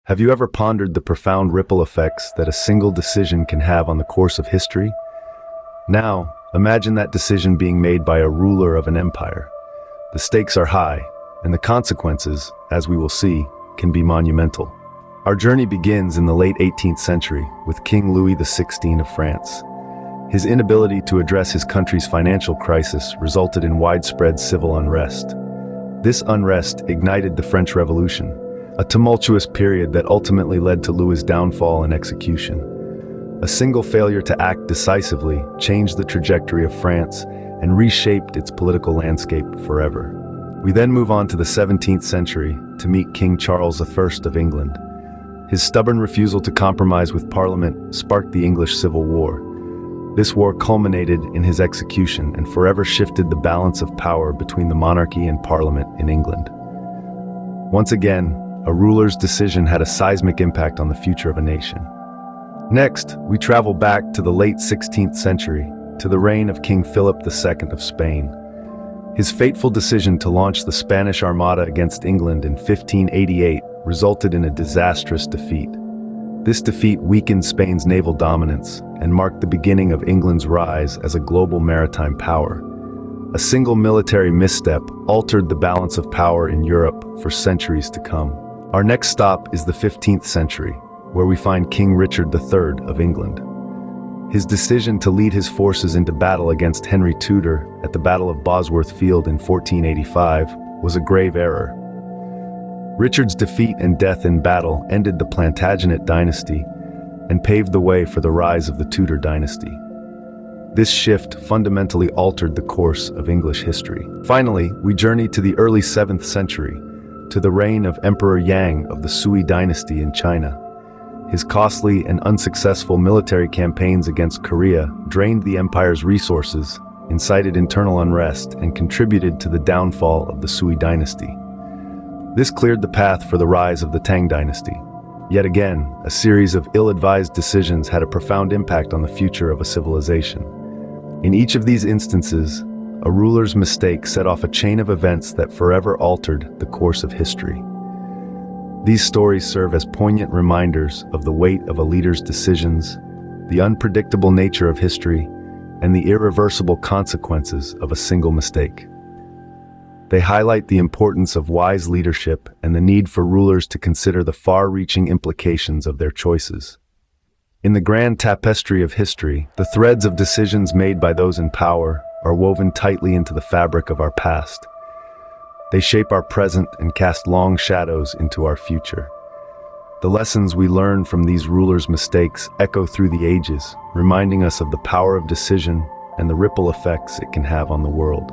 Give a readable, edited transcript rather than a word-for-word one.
Have you ever pondered the profound ripple effects that a single decision can have on the course of history? Now, imagine that decision being made by a ruler of an empire. The stakes are high, and the consequences, as we will see, can be monumental. Our journey begins in the late 18th century with King Louis XVI of France. His inability to address his country's financial crisis resulted in widespread civil unrest. This unrest ignited the French Revolution, a tumultuous period that ultimately led to Louis's downfall and execution. A single failure to act decisively changed the trajectory of France and reshaped its political landscape forever. We then move on to the 17th century to meet King Charles I of England. His stubborn refusal to compromise with Parliament sparked the English Civil War. This war culminated in his execution and forever shifted the balance of power between the monarchy and Parliament in England. Once again, a ruler's decision had a seismic impact on the future of a nation. Next, we travel back to the late 16th century, to the reign of King Philip II of Spain. His fateful decision to launch the Spanish Armada against England in 1588 resulted in a disastrous defeat. This defeat weakened Spain's naval dominance and marked the beginning of England's rise as a global maritime power. A single military misstep altered the balance of power in Europe for centuries to come. Our next stop is the 15th century, where we find King Richard III of England. His decision to lead his forces into battle against Henry Tudor at the Battle of Bosworth Field in 1485 was a grave error. Richard's defeat and death in battle ended the Plantagenet dynasty and paved the way for the rise of the Tudor dynasty. This shift fundamentally altered the course of English history. Finally, we journey to the early 7th century, to the reign of Emperor Yang of the Sui dynasty in China. His costly and unsuccessful military campaigns against Korea drained the empire's resources, incited internal unrest, and contributed to the downfall of the Sui dynasty. This cleared the path for the rise of the Tang dynasty. Yet again, a series of ill-advised decisions had a profound impact on the future of a civilization. In each of these instances, a ruler's mistake set off a chain of events that forever altered the course of history. These stories serve as poignant reminders of the weight of a leader's decisions, the unpredictable nature of history, and the irreversible consequences of a single mistake. They highlight the importance of wise leadership and the need for rulers to consider the far-reaching implications of their choices. In the grand tapestry of history, the threads of decisions made by those in power are woven tightly into the fabric of our past. They shape our present and cast long shadows into our future. The lessons we learn from these rulers' mistakes echo through the ages, reminding us of the power of decision and the ripple effects it can have on the world.